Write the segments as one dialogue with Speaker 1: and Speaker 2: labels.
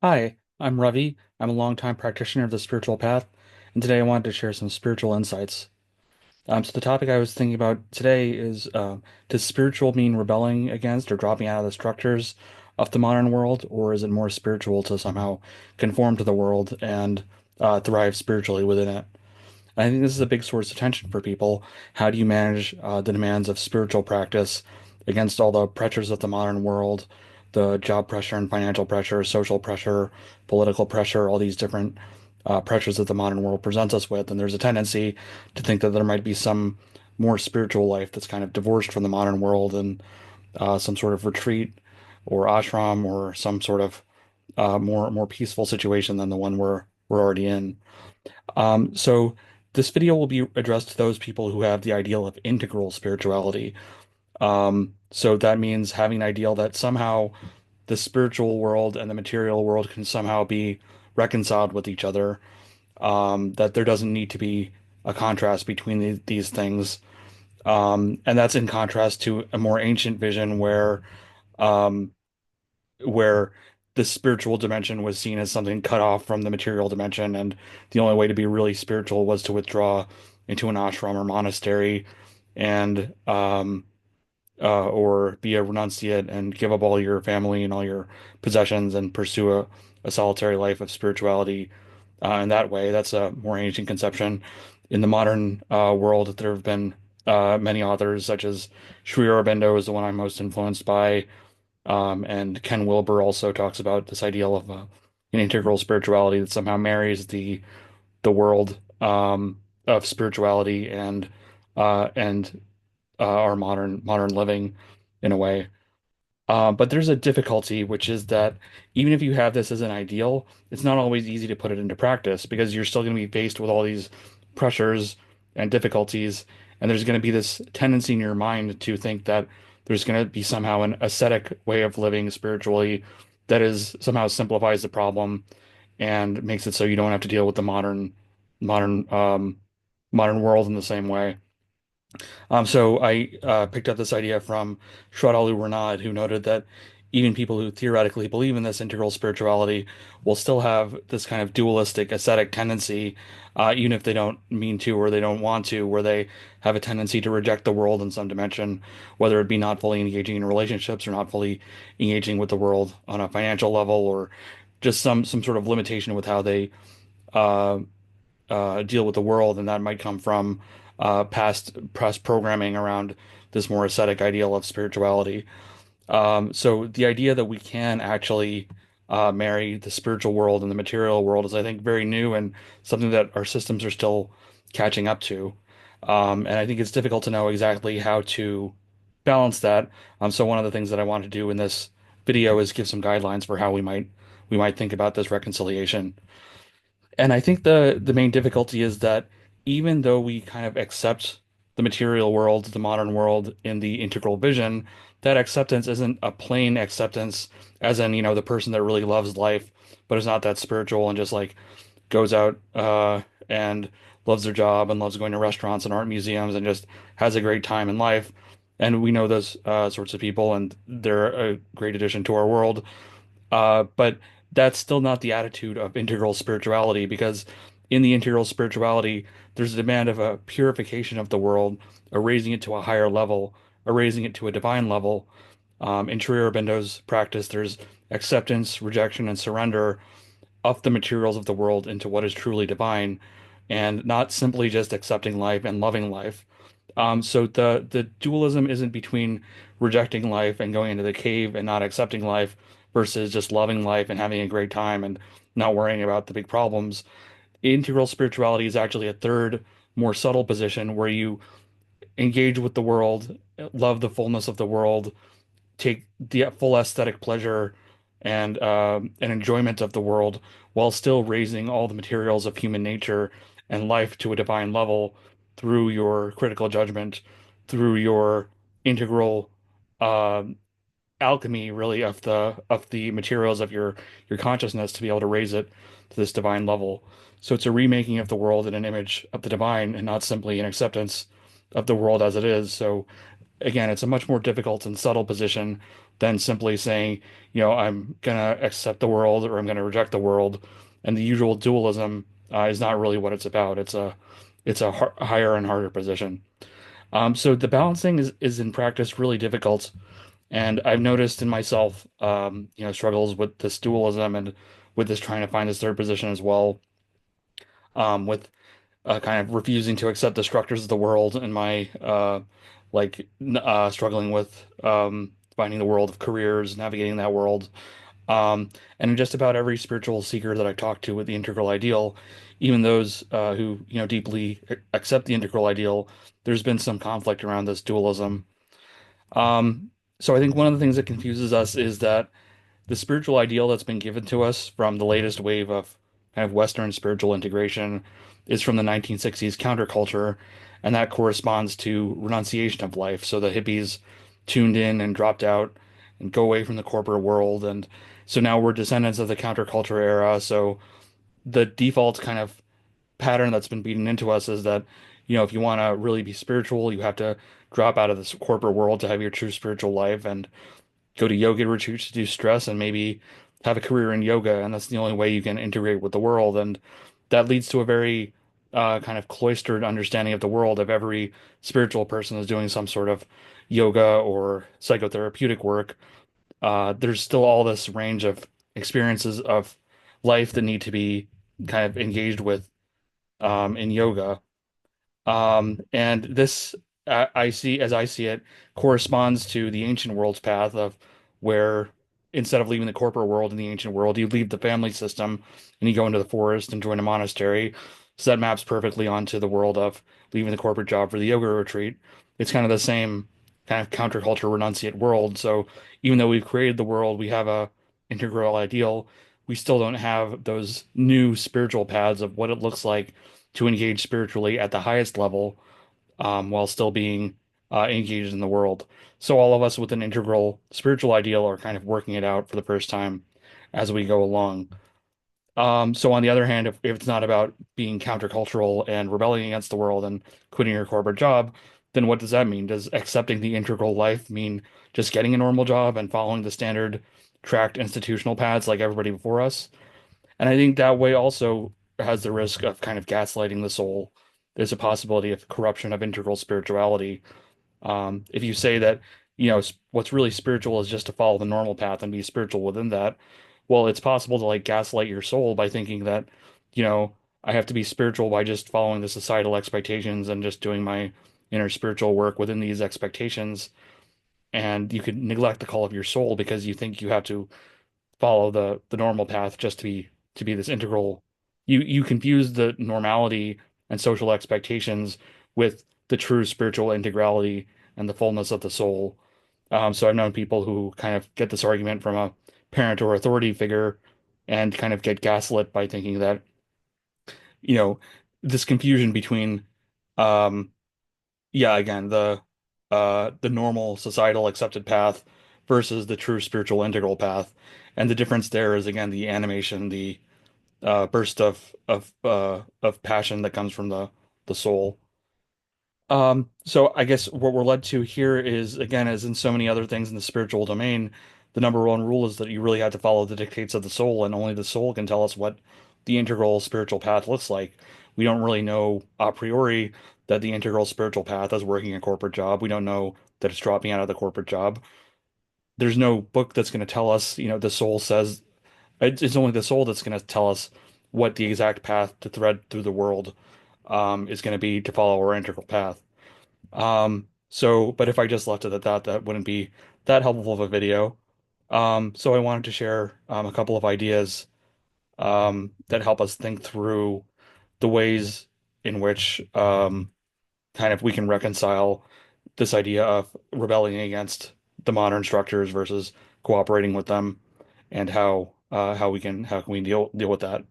Speaker 1: Hi, I'm Ravi. I'm a longtime practitioner of the spiritual path, and today I wanted to share some spiritual insights. So the topic I was thinking about today is does spiritual mean rebelling against or dropping out of the structures of the modern world, or is it more spiritual to somehow conform to the world and thrive spiritually within it? I think this is a big source of tension for people. How do you manage the demands of spiritual practice against all the pressures of the modern world, the job pressure and financial pressure, social pressure, political pressure, all these different pressures that the modern world presents us with? And there's a tendency to think that there might be some more spiritual life that's kind of divorced from the modern world and some sort of retreat or ashram or some sort of more peaceful situation than the one we're already in. So this video will be addressed to those people who have the ideal of integral spirituality. So that means having an ideal that somehow the spiritual world and the material world can somehow be reconciled with each other. That there doesn't need to be a contrast between these things. And that's in contrast to a more ancient vision um, where the spiritual dimension was seen as something cut off from the material dimension, and the only way to be really spiritual was to withdraw into an ashram or monastery and or be a renunciate and give up all your family and all your possessions and pursue a solitary life of spirituality in that way. That's a more ancient conception. In the modern world, there have been many authors, such as Sri Aurobindo is the one I'm most influenced by, and Ken Wilber also talks about this ideal of an integral spirituality that somehow marries the world of spirituality and our modern living in a way. But there's a difficulty, which is that even if you have this as an ideal, it's not always easy to put it into practice because you're still going to be faced with all these pressures and difficulties, and there's going to be this tendency in your mind to think that there's going to be somehow an ascetic way of living spiritually that is somehow simplifies the problem and makes it so you don't have to deal with the modern modern world in the same way. So I picked up this idea from Shraddha Ranade, who noted that even people who theoretically believe in this integral spirituality will still have this kind of dualistic ascetic tendency, even if they don't mean to or they don't want to, where they have a tendency to reject the world in some dimension, whether it be not fully engaging in relationships or not fully engaging with the world on a financial level, or just some sort of limitation with how they uh, deal with the world, and that might come from past programming around this more ascetic ideal of spirituality. So the idea that we can actually marry the spiritual world and the material world is, I think, very new and something that our systems are still catching up to. And I think it's difficult to know exactly how to balance that. So one of the things that I want to do in this video is give some guidelines for how we might think about this reconciliation. And I think the main difficulty is that even though we kind of accept the material world, the modern world in the integral vision, that acceptance isn't a plain acceptance, as in, the person that really loves life, but is not that spiritual and just like goes out and loves their job and loves going to restaurants and art museums and just has a great time in life. And we know those sorts of people, and they're a great addition to our world. But that's still not the attitude of integral spirituality, because in the integral spirituality, there's a demand of a purification of the world, a raising it to a higher level, a raising it to a divine level. In Sri Aurobindo's practice, there's acceptance, rejection, and surrender of the materials of the world into what is truly divine, and not simply just accepting life and loving life. So the dualism isn't between rejecting life and going into the cave and not accepting life versus just loving life and having a great time and not worrying about the big problems. Integral spirituality is actually a third, more subtle position where you engage with the world, love the fullness of the world, take the full aesthetic pleasure and enjoyment of the world while still raising all the materials of human nature and life to a divine level through your critical judgment, through your integral uh, alchemy, really, of the materials of your consciousness to be able to raise it to this divine level. So it's a remaking of the world in an image of the divine and not simply an acceptance of the world as it is. So again, it's a much more difficult and subtle position, than simply saying, I'm gonna accept the world or I'm gonna reject the world. And the usual dualism is not really what it's about. It's a higher and harder position. So the balancing is in practice really difficult, and I've noticed in myself, struggles with this dualism and with this trying to find this third position as well, with kind of refusing to accept the structures of the world and my struggling with finding the world of careers, navigating that world. And in just about every spiritual seeker that I talk to with the integral ideal, even those who deeply accept the integral ideal, there's been some conflict around this dualism. So I think one of the things that confuses us is that the spiritual ideal that's been given to us from the latest wave of kind of Western spiritual integration is from the 1960s counterculture, and that corresponds to renunciation of life. So the hippies tuned in and dropped out and go away from the corporate world, and so now we're descendants of the counterculture era. So the default kind of pattern that's been beaten into us is that, if you want to really be spiritual, you have to drop out of this corporate world to have your true spiritual life, and go to yoga retreats to do stress and maybe have a career in yoga, and that's the only way you can integrate with the world. And that leads to a very kind of cloistered understanding of the world. If every spiritual person is doing some sort of yoga or psychotherapeutic work, there's still all this range of experiences of life that need to be kind of engaged with in yoga. And this, I see, as I see it, corresponds to the ancient world's path of where instead of leaving the corporate world in the ancient world, you leave the family system and you go into the forest and join a monastery. So that maps perfectly onto the world of leaving the corporate job for the yoga retreat. It's kind of the same kind of counterculture renunciate world. So even though we've created the world, we have a integral ideal. We still don't have those new spiritual paths of what it looks like to engage spiritually at the highest level, while still being engaged in the world. So all of us with an integral spiritual ideal are kind of working it out for the first time as we go along. So on the other hand, if it's not about being countercultural and rebelling against the world and quitting your corporate job, then what does that mean? Does accepting the integral life mean just getting a normal job and following the standard tracked institutional paths like everybody before us? And I think that way also has the risk of kind of gaslighting the soul. There's a possibility of corruption of integral spirituality. If you say that, what's really spiritual is just to follow the normal path and be spiritual within that, well, it's possible to like gaslight your soul by thinking that, you know, I have to be spiritual by just following the societal expectations and just doing my inner spiritual work within these expectations. And you could neglect the call of your soul because you think you have to follow the normal path just to be this integral. You confuse the normality and social expectations with the true spiritual integrality and the fullness of the soul. So I've known people who kind of get this argument from a parent or authority figure and kind of get gaslit by thinking that, you know, this confusion between, um, yeah, again, the normal societal accepted path versus the true spiritual integral path. And the difference there is again the animation, the burst of passion that comes from the soul. So I guess what we're led to here is, again, as in so many other things in the spiritual domain, the number one rule is that you really have to follow the dictates of the soul, and only the soul can tell us what the integral spiritual path looks like. We don't really know a priori that the integral spiritual path is working a corporate job. We don't know that it's dropping out of the corporate job. There's no book that's going to tell us, the soul says it's only the soul that's going to tell us what the exact path to thread through the world is going to be to follow our integral path. But if I just left it at that, that wouldn't be that helpful of a video. So I wanted to share a couple of ideas that help us think through the ways in which kind of we can reconcile this idea of rebelling against the modern structures versus cooperating with them, and how can we deal with that.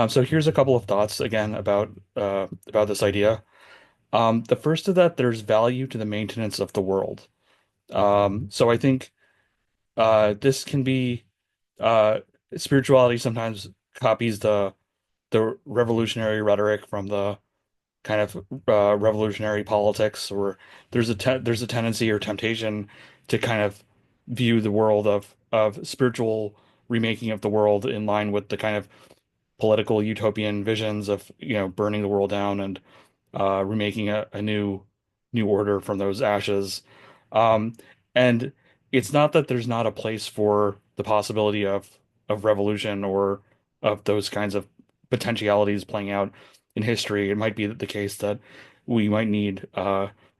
Speaker 1: So here's a couple of thoughts again about this idea. The first of that, there's value to the maintenance of the world. So I think this can be uh, spirituality sometimes copies the revolutionary rhetoric from the kind of revolutionary politics, or there's a tendency or temptation to kind of view the world of spiritual remaking of the world in line with the kind of political utopian visions of, burning the world down and remaking a new order from those ashes. Um, and it's not that there's not a place for the possibility of revolution or of those kinds of potentialities playing out in history. It might be the case that we might need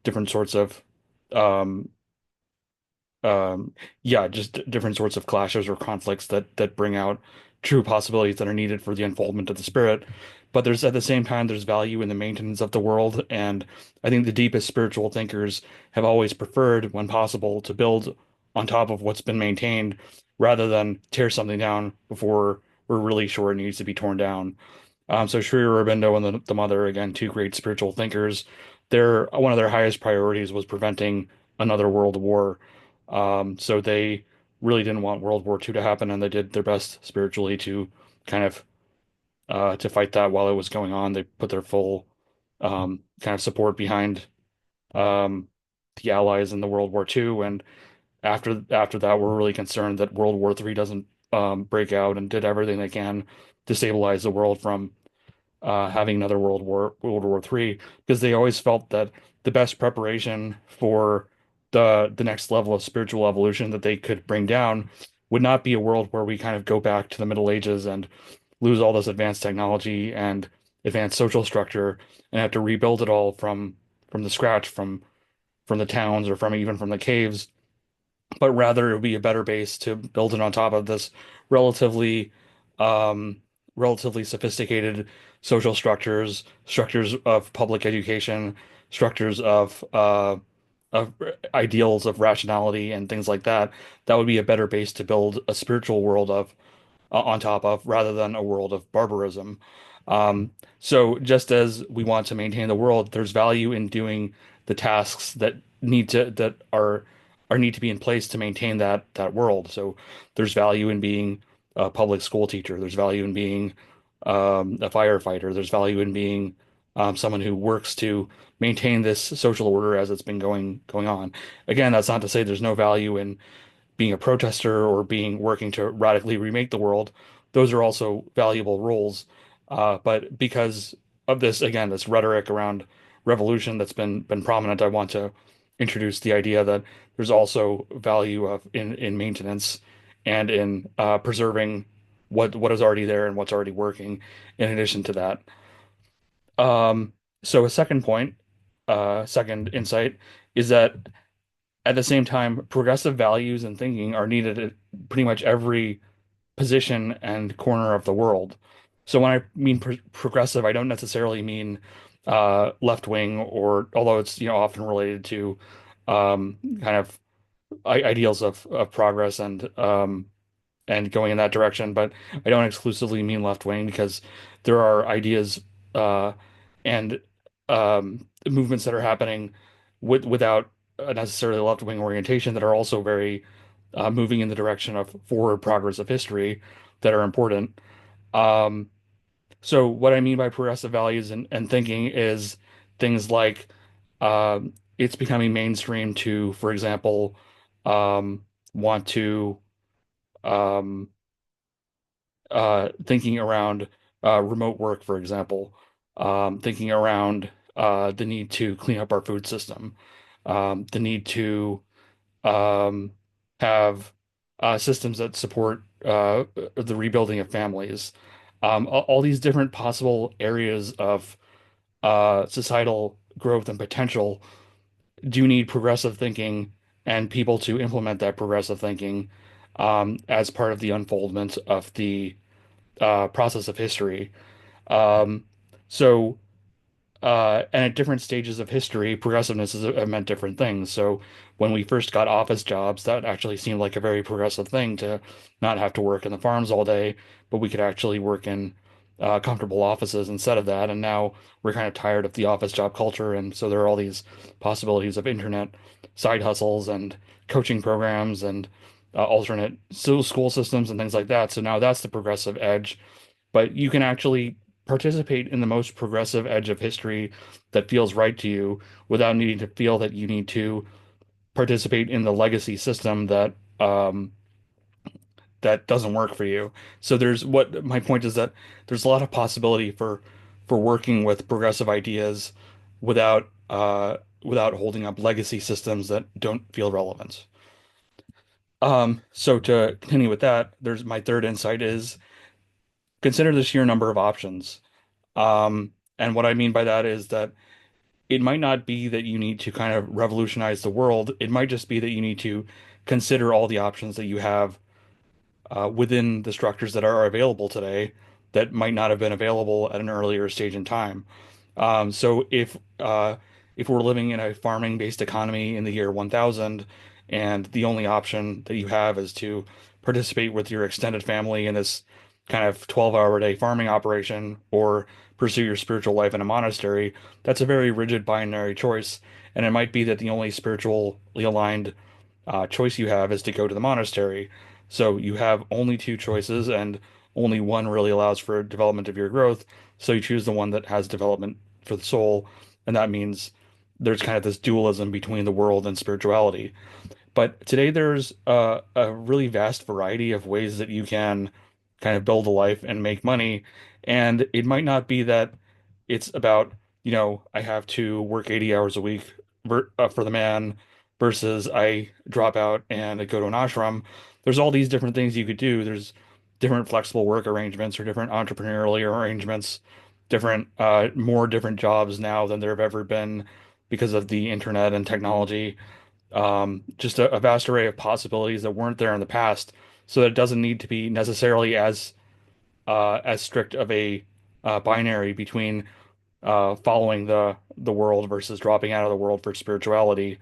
Speaker 1: different sorts of um, yeah, just different sorts of clashes or conflicts that bring out true possibilities that are needed for the unfoldment of the spirit. But there's at the same time there's value in the maintenance of the world, and I think the deepest spiritual thinkers have always preferred, when possible, to build on top of what's been maintained rather than tear something down before we're really sure it needs to be torn down. So Sri Aurobindo and the mother, again, two great spiritual thinkers, their one of their highest priorities was preventing another world war. So they really didn't want World War II to happen, and they did their best spiritually to kind of to fight that while it was going on. They put their full kind of support behind um, the Allies in the World War II, and after that, we're really concerned that World War III doesn't break out, and did everything they can to stabilize the world from having another World War III, because they always felt that the best preparation for the next level of spiritual evolution that they could bring down would not be a world where we kind of go back to the Middle Ages and lose all this advanced technology and advanced social structure and have to rebuild it all from the scratch, from the towns or from even from the caves, but rather it would be a better base to build it on top of this relatively um, relatively sophisticated social structures, structures of public education, structures of ideals of rationality and things like that. That would be a better base to build a spiritual world of on top of, rather than a world of barbarism. Um, so just as we want to maintain the world, there's value in doing the tasks that need to be in place to maintain that world. So there's value in being a public school teacher. There's value in being a firefighter. There's value in being someone who works to maintain this social order as it's been going on. Again, that's not to say there's no value in being a protester or being working to radically remake the world. Those are also valuable roles. But because of this, again, this rhetoric around revolution that's been prominent, I want to introduce the idea that there's also value in maintenance and in preserving what is already there and what's already working in addition to that. Um, so a second point, second insight is that at the same time, progressive values and thinking are needed at pretty much every position and corner of the world. So when I mean progressive, I don't necessarily mean left wing, or although it's often related to kind of ideals of progress and going in that direction. But I don't exclusively mean left wing, because there are ideas and movements that are happening without a necessarily left wing orientation that are also very moving in the direction of forward progress of history that are important. Um, so what I mean by progressive values and thinking is things like it's becoming mainstream to, for example, want to um, thinking around remote work, for example, thinking around the need to clean up our food system, the need to um, have systems that support the rebuilding of families, all these different possible areas of societal growth and potential do need progressive thinking and people to implement that progressive thinking as part of the unfoldment of the process of history. Um, so, and at different stages of history, progressiveness have meant different things. So, when we first got office jobs, that actually seemed like a very progressive thing to not have to work in the farms all day, but we could actually work in comfortable offices instead of that. And now we're kind of tired of the office job culture. And so there are all these possibilities of internet side hustles and coaching programs and alternate school systems and things like that. So now that's the progressive edge, but you can actually participate in the most progressive edge of history that feels right to you without needing to feel that you need to participate in the legacy system that that doesn't work for you. So there's what my point is that there's a lot of possibility for working with progressive ideas without without holding up legacy systems that don't feel relevant. So to continue with that, there's my third insight is consider the sheer number of options. And what I mean by that is that it might not be that you need to kind of revolutionize the world. It might just be that you need to consider all the options that you have within the structures that are available today that might not have been available at an earlier stage in time. So if we're living in a farming-based economy in the year 1000, and the only option that you have is to participate with your extended family in this kind of 12-hour a day farming operation or pursue your spiritual life in a monastery, that's a very rigid binary choice. And it might be that the only spiritually aligned choice you have is to go to the monastery. So you have only two choices, and only one really allows for development of your growth. So you choose the one that has development for the soul, and that means there's kind of this dualism between the world and spirituality. But today there's a really vast variety of ways that you can kind of build a life and make money. And it might not be that it's about, I have to work 80 hours a week for the man versus I drop out and I go to an ashram. There's all these different things you could do. There's different flexible work arrangements or different entrepreneurial arrangements, more different jobs now than there have ever been because of the internet and technology. Just a vast array of possibilities that weren't there in the past, so that it doesn't need to be necessarily as strict of a binary between following the world versus dropping out of the world for spirituality.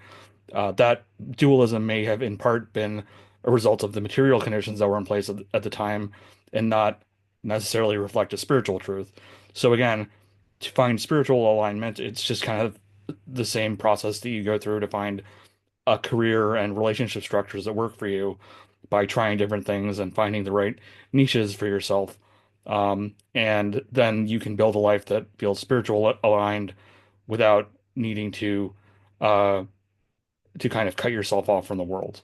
Speaker 1: That dualism may have in part been a result of the material conditions that were in place at the time and not necessarily reflect a spiritual truth. So again, to find spiritual alignment, it's just kind of the same process that you go through to find a career and relationship structures that work for you by trying different things and finding the right niches for yourself. And then you can build a life that feels spiritual aligned without needing uh, to kind of cut yourself off from the world.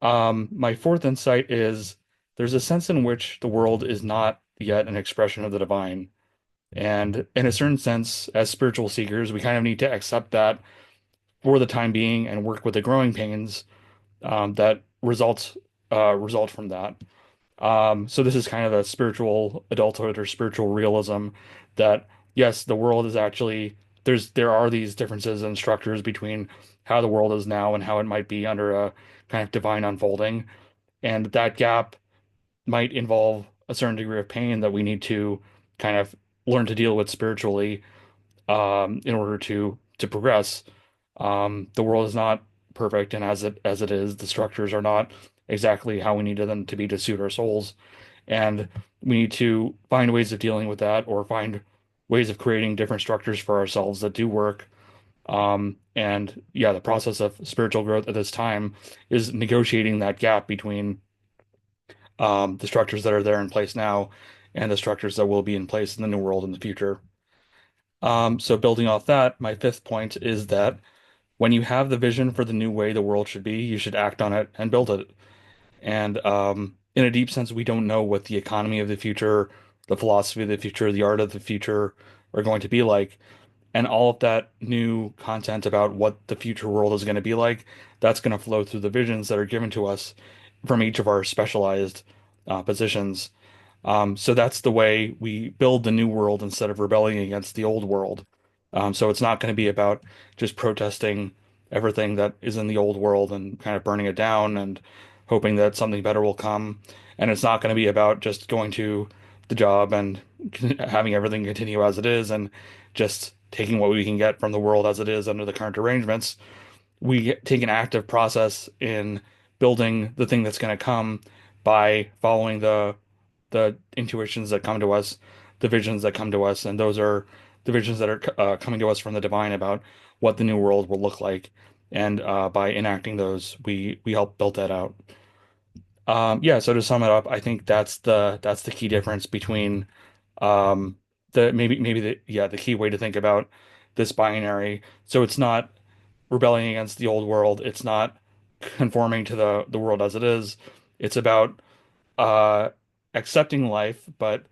Speaker 1: My fourth insight is there's a sense in which the world is not yet an expression of the divine. And in a certain sense, as spiritual seekers, we kind of need to accept that for the time being and work with the growing pains that result from that. So this is kind of a spiritual adulthood or spiritual realism that yes, the world is actually there are these differences and structures between how the world is now and how it might be under a kind of divine unfolding, and that gap might involve a certain degree of pain that we need to kind of learn to deal with spiritually in order to progress. The world is not perfect, and as it is, the structures are not exactly how we needed them to be to suit our souls, and we need to find ways of dealing with that, or find ways of creating different structures for ourselves that do work. And yeah, the process of spiritual growth at this time is negotiating that gap between the structures that are there in place now and the structures that will be in place in the new world in the future. So building off that, my fifth point is that when you have the vision for the new way the world should be, you should act on it and build it. And in a deep sense, we don't know what the economy of the future, the philosophy of the future, the art of the future are going to be like. And all of that new content about what the future world is going to be like, that's going to flow through the visions that are given to us from each of our specialized positions. So that's the way we build the new world instead of rebelling against the old world. So it's not going to be about just protesting everything that is in the old world and kind of burning it down and hoping that something better will come. And it's not going to be about just going to the job and having everything continue as it is and just taking what we can get from the world as it is under the current arrangements. We take an active process in building the thing that's going to come by following the intuitions that come to us, the visions that come to us, and those are the visions that are coming to us from the divine about what the new world will look like. And by enacting those, we help build that out. Yeah, so to sum it up, I think that's the key difference between um, the maybe the key way to think about this binary. So it's not rebelling against the old world. It's not conforming to the world as it is. It's about uh, accepting life, but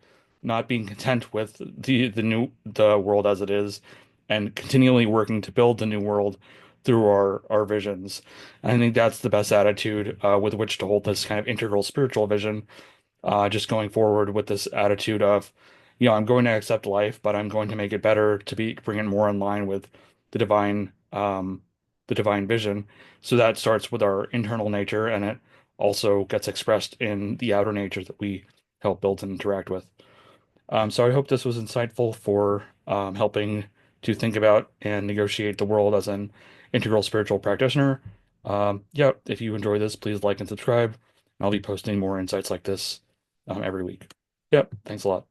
Speaker 1: not being content with the world as it is, and continually working to build the new world through our visions. And I think that's the best attitude with which to hold this kind of integral spiritual vision. Just going forward with this attitude of, I'm going to accept life, but I'm going to make it better to bring it more in line with the the divine vision. So that starts with our internal nature, and it also gets expressed in the outer nature that we help build and interact with. So I hope this was insightful for helping to think about and negotiate the world as an integral spiritual practitioner. Yeah, if you enjoy this, please like and subscribe. I'll be posting more insights like this every week. Yep, thanks a lot.